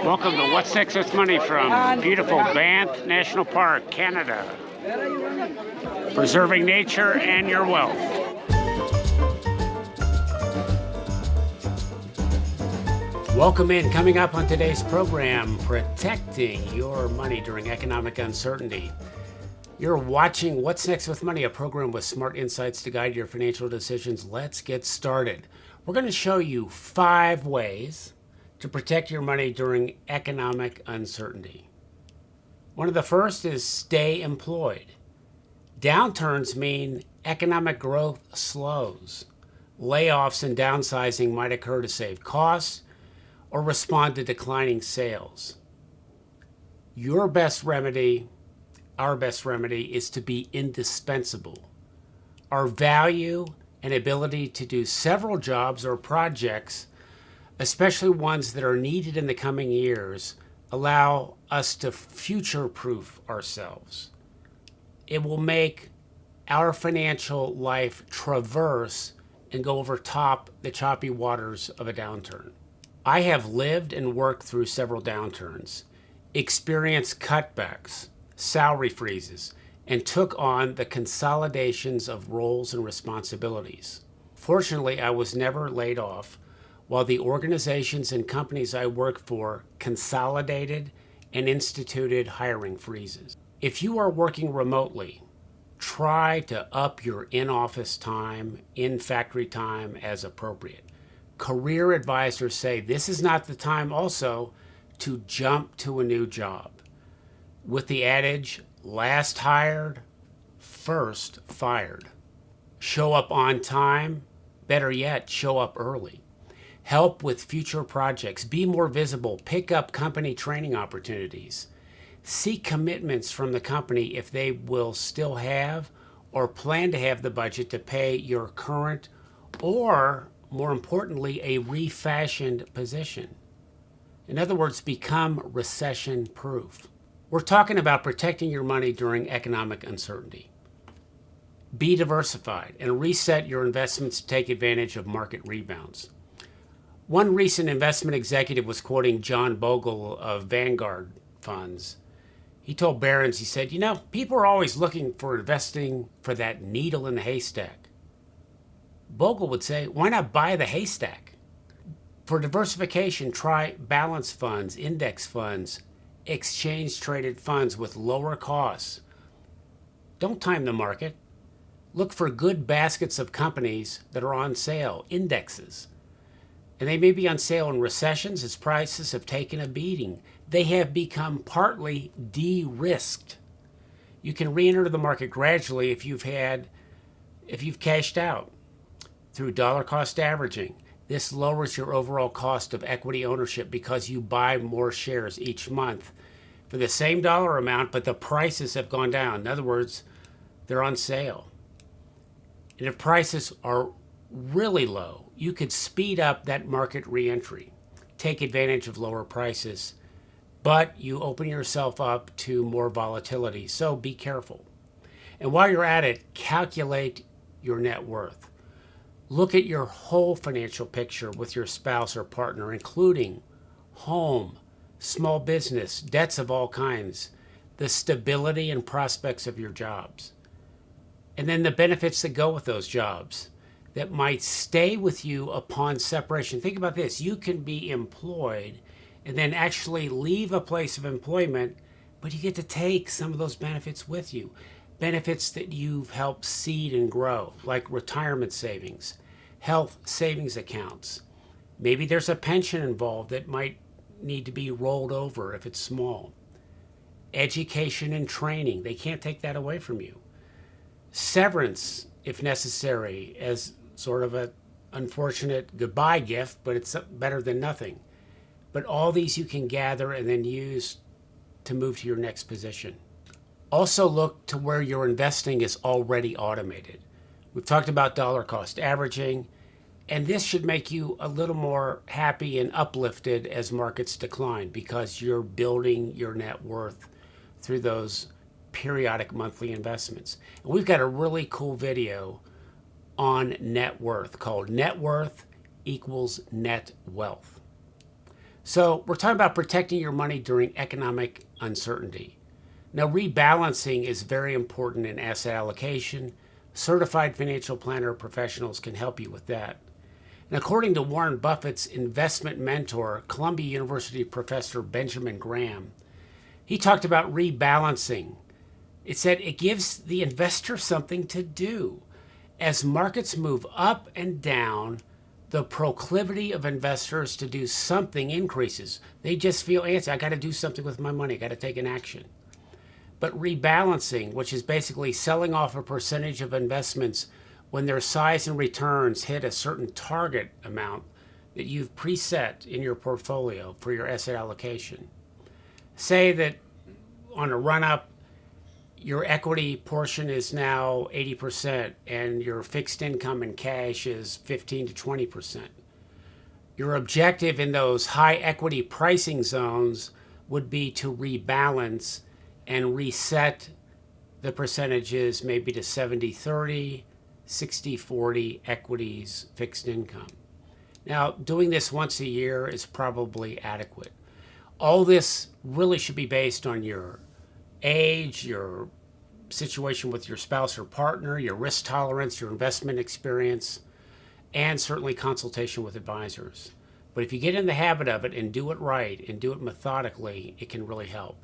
Welcome to What's Next with Money from beautiful Banff National Park, Canada. Preserving nature and your wealth. Welcome in. Coming up on today's program, protecting your money during economic uncertainty. You're watching What's Next with Money, a program with smart insights to guide your financial decisions. Let's get started. We're going to show you 5 ways to protect your money during economic uncertainty. One of the first is stay employed. Downturns mean economic growth slows. Layoffs and downsizing might occur to save costs or respond to declining sales. Your best remedy, our best remedy, is to be indispensable. Our value and ability to do several jobs or projects, especially ones that are needed in the coming years, allow us to future-proof ourselves. It will make our financial life traverse and go over the choppy waters of a downturn. I have lived and worked through several downturns, experienced cutbacks, salary freezes, and took on the consolidations of roles and responsibilities. Fortunately, I was never laid off, while the organizations and companies I worked for consolidated and instituted hiring freezes. If you are working remotely, try to up your in-office time, in-factory time as appropriate. Career advisors say this is not the time also to jump to a new job. With the adage, last hired, first fired. Show up on time, better yet, show up early. Help with future projects, be more visible, pick up company training opportunities. Seek commitments from the company if they will still have or plan to have the budget to pay your current or, more importantly, a refashioned position. In other words, become recession-proof. We're talking about protecting your money during economic uncertainty. Be diversified and reset your investments to take advantage of market rebounds. One recent investment executive was quoting John Bogle of Vanguard Funds. He told Barron's, he said, people are always looking for investing for that needle in the haystack. Bogle would say, why not buy the haystack? For diversification, try balanced funds, index funds, exchange-traded funds with lower costs. Don't time the market. Look for good baskets of companies that are on sale, indexes. And they may be on sale in recessions as prices have taken a beating. They have become partly de-risked. You can re-enter the market gradually if you've cashed out through dollar cost averaging. This lowers your overall cost of equity ownership because you buy more shares each month for the same dollar amount, but the prices have gone down. In other words, they're on sale. And if prices are really low, you could speed up that market re-entry, take advantage of lower prices, but you open yourself up to more volatility, so be careful. And while you're at it, calculate your net worth. Look at your whole financial picture with your spouse or partner, including home, small business, debts of all kinds, the stability and prospects of your jobs, and then the benefits that go with those jobs that might stay with you upon separation. Think about this. You can be employed and then actually leave a place of employment, but you get to take some of those benefits with you. Benefits that you've helped seed and grow, like retirement savings, health savings accounts. Maybe there's a pension involved that might need to be rolled over if it's small. Education and training, they can't take that away from you. Severance, if necessary, as sort of an unfortunate goodbye gift, but it's better than nothing. But all these you can gather and then use to move to your next position. Also look to where your investing is already automated. We've talked about dollar cost averaging, and this should make you a little more happy and uplifted as markets decline because you're building your net worth through those periodic monthly investments. And we've got a really cool video on net worth called Net Worth Equals Net Wealth. So we're talking about protecting your money during economic uncertainty. Now, rebalancing is very important in asset allocation. Certified financial planner professionals can help you with that. And according to Warren Buffett's investment mentor, Columbia University professor Benjamin Graham, he talked about rebalancing. It said it gives the investor something to do. As markets move up and down, the proclivity of investors to do something increases. They just feel antsy. I got to do something with my money. I got to take an action. But rebalancing, which is basically selling off a percentage of investments when their size and returns hit a certain target amount that you've preset in your portfolio for your asset allocation. Say that on a run up, your equity portion is now 80% and your fixed income and cash is 15 to 20%. Your objective in those high equity pricing zones would be to rebalance and reset the percentages maybe to 70-30, 60-40 equities, fixed income. Now, doing this once a year is probably adequate. All this really should be based on your age, your situation with your spouse or partner, your risk tolerance, your investment experience, and certainly consultation with advisors. But if you get in the habit of it and do it right and do it methodically, it can really help.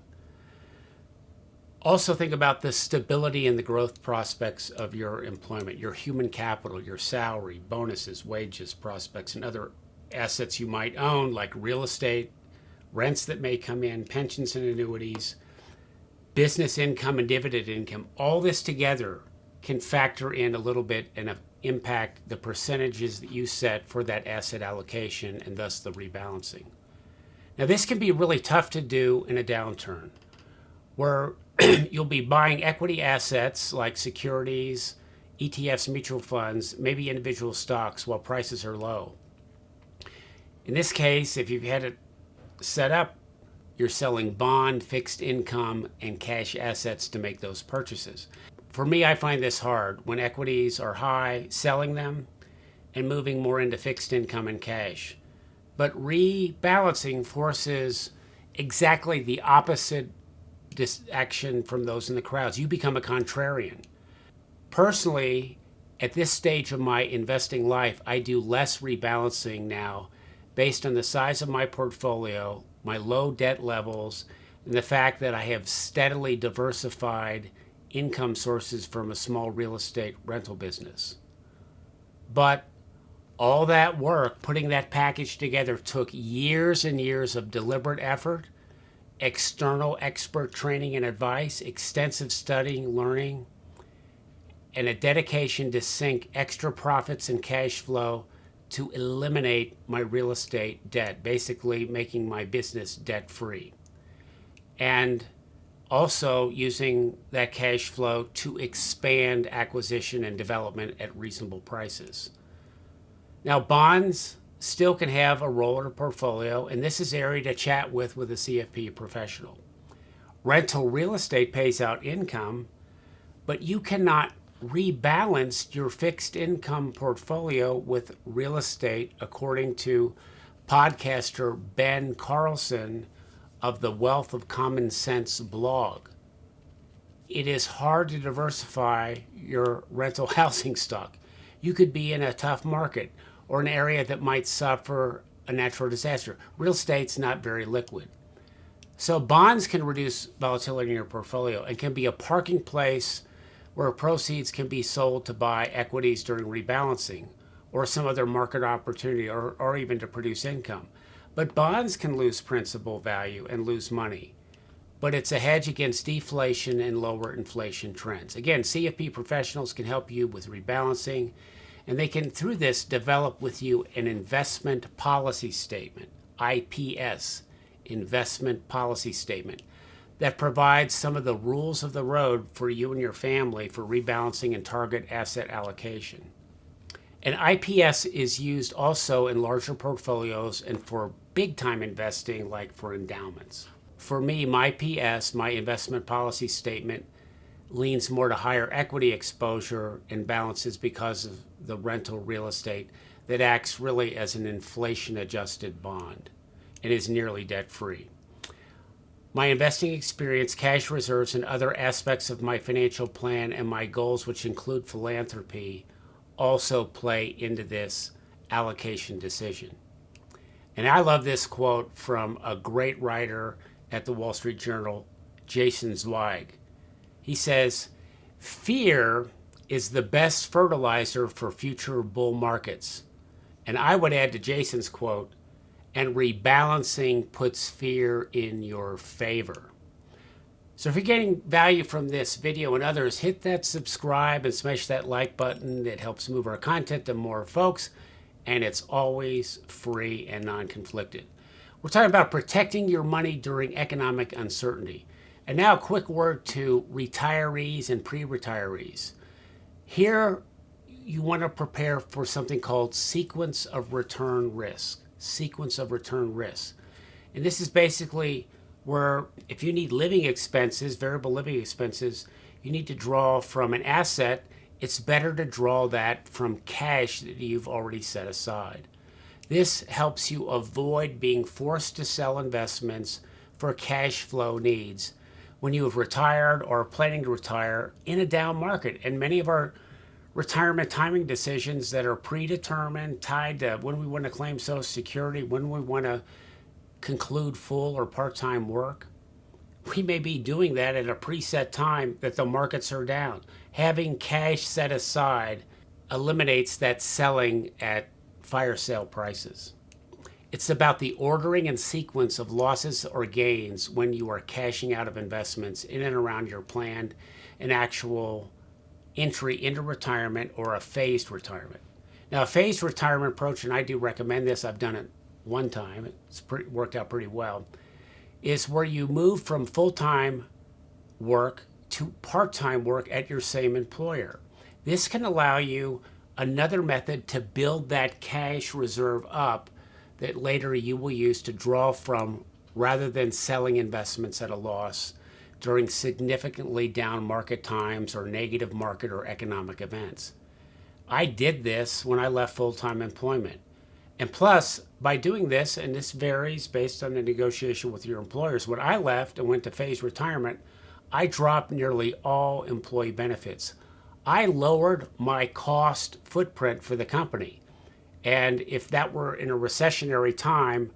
Also think about the stability and the growth prospects of your employment, your human capital, your salary, bonuses, wages, prospects, and other assets you might own like real estate, rents that may come in, pensions and annuities, business income and dividend income. All this together can factor in a little bit and impact the percentages that you set for that asset allocation and thus the rebalancing. Now, this can be really tough to do in a downturn where you'll be buying equity assets like securities, ETFs, mutual funds, maybe individual stocks while prices are low. In this case, if you've had it set up, you're selling bond, fixed income, and cash assets to make those purchases. For me, I find this hard when equities are high, selling them and moving more into fixed income and cash. But rebalancing forces exactly the opposite action from those in the crowds. You become a contrarian. Personally, at this stage of my investing life, I do less rebalancing now based on the size of my portfolio, my low debt levels, and the fact that I have steadily diversified income sources from a small real estate rental business. But all that work, putting that package together, took years and years of deliberate effort, external expert training and advice, extensive studying, learning, and a dedication to sink extra profits and cash flow to eliminate my real estate debt, basically making my business debt free. And also using that cash flow to expand acquisition and development at reasonable prices. Now, bonds still can have a role in a portfolio, and this is an area to chat with a CFP professional. Rental real estate pays out income, but you cannot rebalance your fixed income portfolio with real estate, according to podcaster Ben Carlson of the Wealth of Common Sense blog. It is hard to diversify your rental housing stock. You could be in a tough market or an area that might suffer a natural disaster. Real estate's not very liquid. So bonds can reduce volatility in your portfolio and can be a parking place where proceeds can be sold to buy equities during rebalancing or some other market opportunity or even to produce income. But bonds can lose principal value and lose money. But it's a hedge against deflation and lower inflation trends. Again, CFP professionals can help you with rebalancing, and they can, through this, develop with you an investment policy statement, IPS, investment policy statement, that provides some of the rules of the road for you and your family for rebalancing and target asset allocation. And IPS is used also in larger portfolios and for big-time investing, like for endowments. For me, my PS, my investment policy statement, leans more to higher equity exposure and balances because of the rental real estate that acts really as an inflation-adjusted bond. and is nearly debt-free. My investing experience, cash reserves, and other aspects of my financial plan and my goals, which include philanthropy, also play into this allocation decision. And I love this quote from a great writer at the Wall Street Journal, Jason Zweig. He says, "Fear is the best fertilizer for future bull markets." And I would add to Jason's quote, "And rebalancing puts fear in your favor." So if you're getting value from this video and others, hit that subscribe and smash that like button. It helps move our content to more folks, and it's always free and non-conflicted. We're talking about protecting your money during economic uncertainty. And now a quick word to retirees and pre-retirees. Here, you want to prepare for something called sequence of return risk. Sequence of return risk. And this is basically where if you need living expenses, variable living expenses, you need to draw from an asset, it's better to draw that from cash that you've already set aside. This helps you avoid being forced to sell investments for cash flow needs when you have retired or are planning to retire in a down market. And many of our retirement timing decisions that are predetermined, tied to when we want to claim Social Security, when we want to conclude full or part-time work, we may be doing that at a preset time that the markets are down. Having cash set aside eliminates that selling at fire sale prices. It's about the ordering and sequence of losses or gains when you are cashing out of investments in and around your planned and actual entry into retirement or a phased retirement. Now, a phased retirement approach, and I do recommend this, I've done it one time, it's worked out pretty well, is where you move from full-time work to part-time work at your same employer. This can allow you another method to build that cash reserve up that later you will use to draw from rather than selling investments at a loss during significantly down market times or negative market or economic events. I did this when I left full-time employment. And plus, by doing this, and this varies based on the negotiation with your employers, when I left and went to phased retirement, I dropped nearly all employee benefits. I lowered my cost footprint for the company. And if that were in a recessionary time,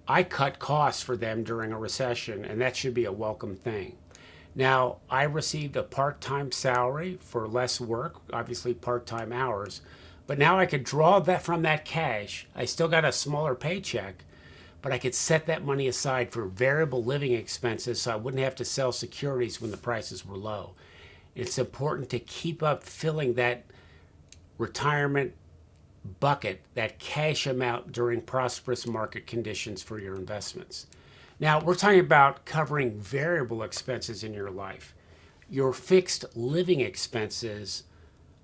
I cut costs for them during a recession, and that should be a welcome thing. Now, I received a part-time salary for less work, obviously part-time hours, but now I could draw that from that cash. I still got a smaller paycheck, but I could set that money aside for variable living expenses so I wouldn't have to sell securities when the prices were low. It's important to keep up filling that retirement bucket, that cash amount during prosperous market conditions for your investments. Now, we're talking about covering variable expenses in your life. Your fixed living expenses,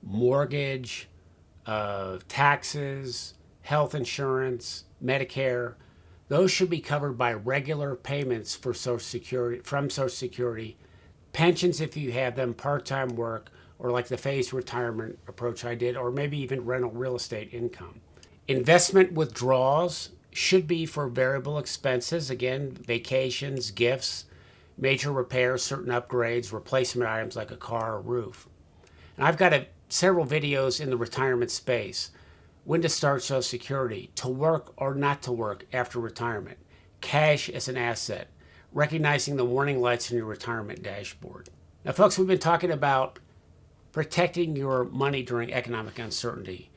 mortgage, taxes, health insurance, Medicare, those should be covered by regular payments for Social Security, from Social Security, pensions if you have them, part-time work, or like the phased retirement approach I did, or maybe even rental real estate income. Investment withdrawals should be for variable expenses, again, vacations, gifts, major repairs, certain upgrades, replacement items like a car or roof. And I've got several videos in the retirement space. When to start Social Security, to work or not to work after retirement, cash as an asset, recognizing the warning lights in your retirement dashboard. Now, folks, we've been talking about protecting your money during economic uncertainty.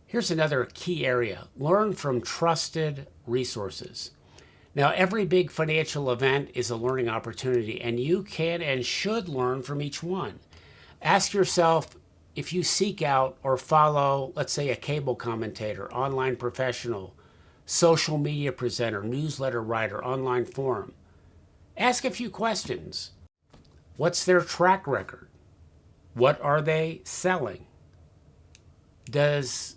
Here's another key area. Learn from trusted resources. Now, every big financial event is a learning opportunity, and you can and should learn from each one. Ask yourself if you seek out or follow, let's say, a cable commentator, online professional, social media presenter, newsletter writer, online forum. Ask a few questions. What's their track record? What are they selling? Does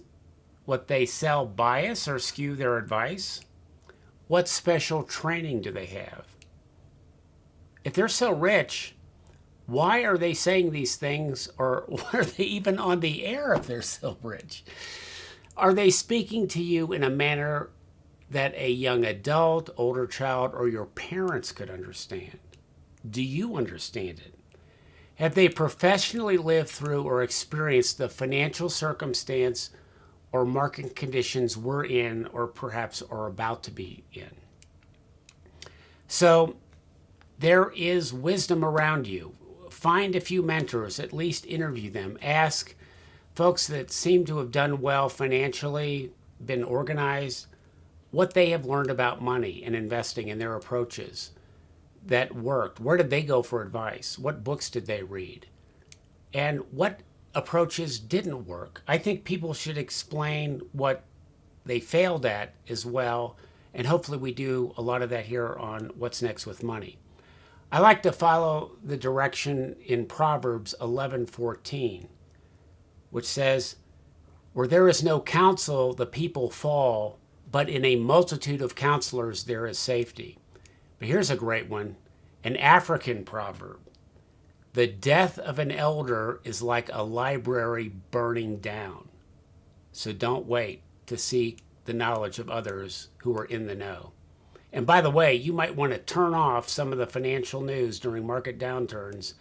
what they sell bias or skew their advice? What special training do they have? If they're so rich, why are they saying these things, or why are they even on the air if they're so rich? Are they speaking to you in a manner that a young adult, older child, or your parents could understand? Do you understand it? Have they professionally lived through or experienced the financial circumstance or market conditions we're in or perhaps are about to be in? So there is wisdom around you. Find a few mentors, at least interview them. Ask folks that seem to have done well financially, been organized, what they have learned about money and investing and their approaches that worked. Where did they go for advice? What books did they read? And what approaches didn't work? I think people should explain what they failed at as well. And hopefully we do a lot of that here on What's Next with Money. I like to follow the direction in Proverbs 11:14, which says, "Where there is no counsel, the people fall, but in a multitude of counselors there is safety." But here's a great one, an African proverb. "The death of an elder is like a library burning down." So don't wait to seek the knowledge of others who are in the know. And by the way, you might want to turn off some of the financial news during market downturns.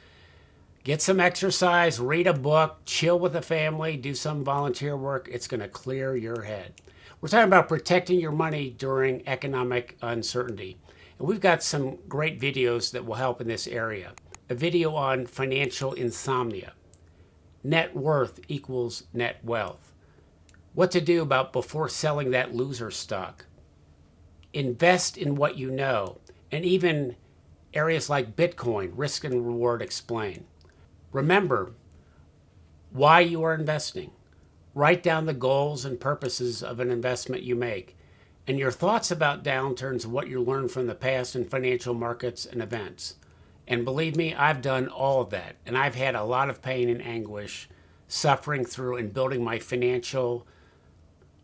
Get some exercise, read a book, chill with the family, do some volunteer work. It's going to clear your head. We're talking about protecting your money during economic uncertainty. And we've got some great videos that will help in this area. A video on financial insomnia. Net worth equals net wealth. What to do about before selling that loser stock. Invest in what you know, and even areas like Bitcoin, risk and reward explained. Remember why you are investing. Write down the goals and purposes of an investment you make, and your thoughts about downturns, what you learned from the past in financial markets and events. And believe me, I've done all of that, and I've had a lot of pain and anguish suffering through and building my financial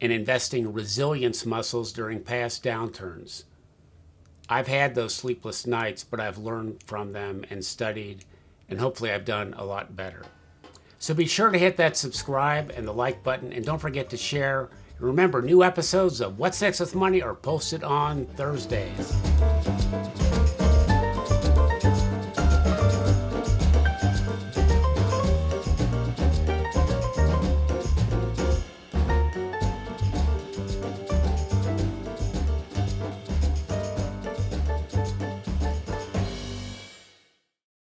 and investing resilience muscles during past downturns. I've had those sleepless nights, but I've learned from them and studied, and hopefully I've done a lot better. So be sure to hit that subscribe and the like button, and don't forget to share. And remember, new episodes of What's Next with Money are posted on Thursdays.